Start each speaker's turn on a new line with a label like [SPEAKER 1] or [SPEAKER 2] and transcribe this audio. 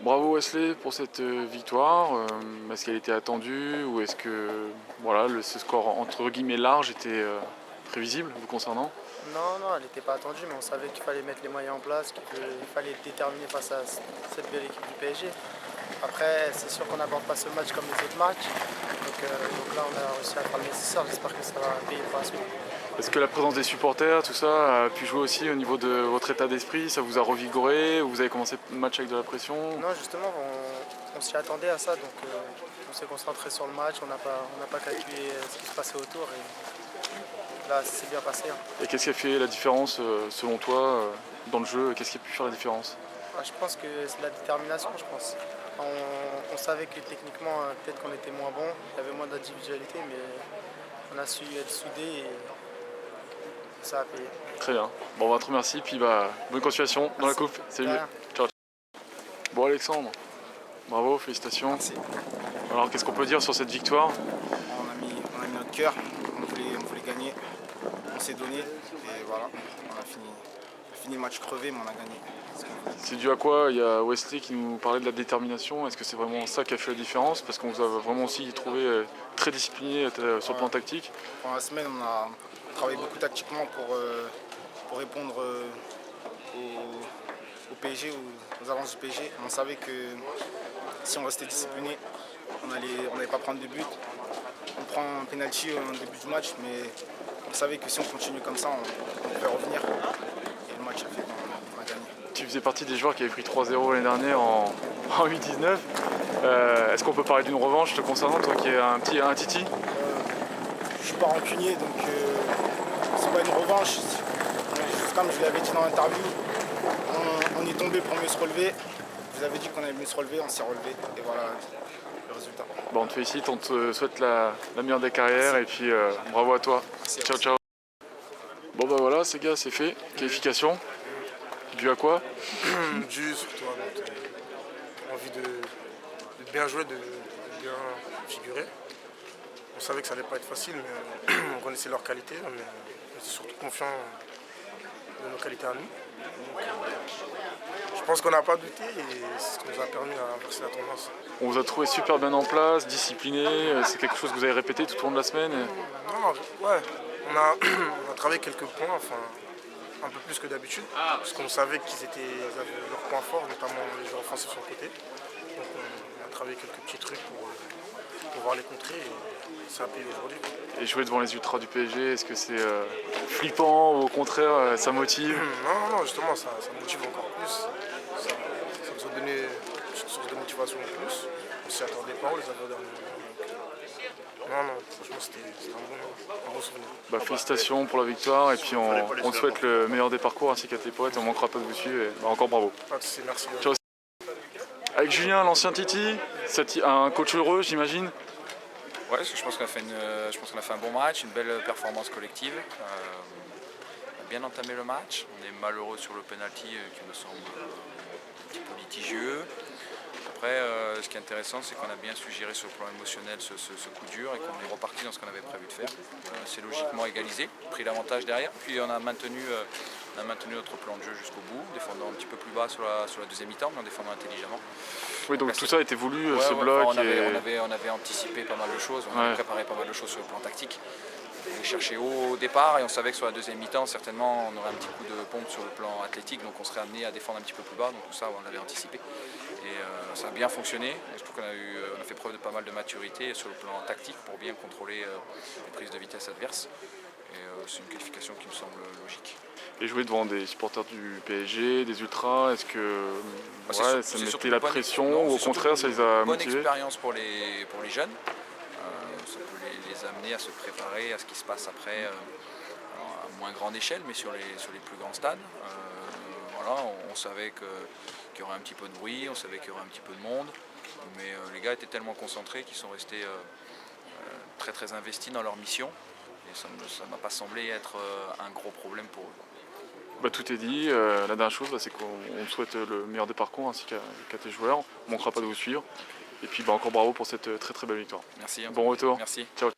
[SPEAKER 1] Bravo Wesley pour cette victoire. Est-ce qu'elle était attendue ou est-ce que voilà, ce score entre guillemets large était prévisible vous concernant?
[SPEAKER 2] Non, non, elle n'était pas attendue, mais on savait qu'il fallait mettre les moyens en place, qu'il fallait être déterminé face à cette belle équipe du PSG. Après, c'est sûr qu'on n'aborde pas ce match comme les autres matchs. Donc là, on a réussi à faire le nécessaire. J'espère que ça va payer pour la suite.
[SPEAKER 1] Est-ce que la présence des supporters, tout ça, a pu jouer aussi au niveau de votre état d'esprit? Ça vous a revigoré? Vous avez commencé le match avec de la pression?
[SPEAKER 2] Non, justement, on s'y attendait à ça. Donc on s'est concentré sur le match. On n'a pas calculé ce qui se passait autour. Et là, c'est bien passé. Hein.
[SPEAKER 1] Et qu'est-ce qui a fait la différence selon toi dans le jeu? Qu'est-ce qui a pu faire la différence?
[SPEAKER 2] Je pense que c'est de la détermination, je pense. On savait que techniquement, peut-être qu'on était moins bon, il y avait moins d'individualité, mais on a su être soudés et ça a payé.
[SPEAKER 1] Très bien. Bon, on va te remercier, puis bonne continuation dans la coupe. Salut. Ciao. Bon Alexandre, bravo, félicitations.
[SPEAKER 3] Merci.
[SPEAKER 1] Alors qu'est-ce qu'on peut dire sur cette victoire?
[SPEAKER 3] On a mis notre cœur, on voulait gagner, on s'est donné et voilà, on a fini le match crevé mais on a gagné.
[SPEAKER 1] C'est dû à quoi? Il y a Wesley qui nous parlait de la détermination. Est-ce que c'est vraiment ça qui a fait la différence? Parce qu'on vous a vraiment aussi trouvé très discipliné sur le plan tactique.
[SPEAKER 3] Pendant la semaine, on a travaillé beaucoup tactiquement pour répondre au PSG, aux avances du PSG. On savait que si on restait discipliné, on n'allait pas prendre de but. On prend un penalty au début du match, mais on savait que si on continue comme ça, on pouvait revenir. Et le match a fait qu'on a gagné.
[SPEAKER 1] Tu faisais partie des joueurs qui avaient pris 3-0 l'année dernière en U19. Est-ce qu'on peut parler d'une revanche te concernant, toi qui es un titi?
[SPEAKER 3] Je suis pas rancunier, donc c'est pas une revanche. Comme je vous l'avais dit dans l'interview, on est tombé pour mieux se relever. Je vous avais dit qu'on allait mieux se relever, on s'est relevé et voilà le résultat.
[SPEAKER 1] Bon, on te félicite, on te souhaite la meilleure des carrières. Merci. Et puis bravo à toi.
[SPEAKER 3] Merci,
[SPEAKER 1] ciao, ciao. Bon bah voilà, ces gars, c'est fait. Qualification. Dû à quoi?
[SPEAKER 4] Dû surtout à notre envie de bien jouer, de bien figurer. On savait que ça allait pas être facile, mais on connaissait leurs qualités, mais on était surtout confiants de nos qualités à nous. Donc, je pense qu'on n'a pas douté et c'est ce qui nous a permis d'inverser la tendance.
[SPEAKER 1] On vous a trouvé super bien en place, discipliné. C'est quelque chose que vous avez répété tout au long de la semaine?
[SPEAKER 4] Non, ouais, on a travaillé quelques points, enfin un peu plus que d'habitude, parce qu'on savait qu'ils avaient leurs points forts, notamment les joueurs offensifs sur le côté. Donc on a travaillé quelques petits trucs pour pouvoir les contrer et ça a payé aujourd'hui.
[SPEAKER 1] Et jouer devant les ultras du PSG, est-ce que c'est flippant ou au contraire ça motive?
[SPEAKER 4] Non, justement ça motive encore plus. Ça nous a donné une petite source de motivation en plus. On s'y attendait pas, on les avait dernièrement. Non, franchement c'était un bon souvenir.
[SPEAKER 1] Bah, félicitations pour la victoire et puis on te souhaite le meilleur des parcours ainsi qu'à tes poètes, on ne manquera pas de vous suivre et encore bravo.
[SPEAKER 4] Merci.
[SPEAKER 1] Ciao. Avec Julien, l'ancien Titi, un coach heureux j'imagine?
[SPEAKER 5] Ouais, je pense qu'on a fait un bon match, une belle performance collective. On a bien entamé le match, on est malheureux sur le penalty qui me semble un petit peu litigieux. Après, ce qui est intéressant, c'est qu'on a bien su gérer sur le plan émotionnel ce coup dur et qu'on est reparti dans ce qu'on avait prévu de faire. C'est logiquement égalisé, pris l'avantage derrière, puis on a maintenu notre plan de jeu jusqu'au bout, défendant un petit peu plus bas sur la deuxième mi-temps, mais en défendant intelligemment.
[SPEAKER 1] Oui, donc tout ça a été voulu,
[SPEAKER 5] Ouais,
[SPEAKER 1] ce bloc.
[SPEAKER 5] On avait anticipé pas mal de choses, on avait préparé pas mal de choses sur le plan tactique. On allait chercher haut au départ et on savait que sur la deuxième mi-temps, certainement, on aurait un petit coup de pompe sur le plan athlétique, donc on serait amené à défendre un petit peu plus bas, donc tout ça, on l'avait anticipé. Et ça a bien fonctionné. Je trouve qu'on a fait preuve de pas mal de maturité sur le plan tactique pour bien contrôler les prises de vitesse adverses. Et c'est une qualification qui me semble logique.
[SPEAKER 1] Et jouer devant des supporters du PSG, des ultras, est-ce que ça mettait la pression ou au contraire ça les a motivés?
[SPEAKER 5] Bonne expérience pour les jeunes. Ça peut les amener à se préparer à ce qui se passe après, à moins grande échelle, mais sur les plus grands stades. On savait qu'il y aurait un petit peu de bruit, on savait qu'il y aurait un petit peu de monde, mais les gars étaient tellement concentrés qu'ils sont restés très très investis dans leur mission. Et ça ne m'a pas semblé être un gros problème pour eux.
[SPEAKER 1] Bah, tout est dit. La dernière chose, c'est qu'on souhaite le meilleur des parcours ainsi qu'à tes joueurs. On ne manquera pas de vous suivre. Et puis encore bravo pour cette très très belle victoire.
[SPEAKER 5] Merci.
[SPEAKER 1] Bon retour.
[SPEAKER 5] Merci.
[SPEAKER 1] Ciao.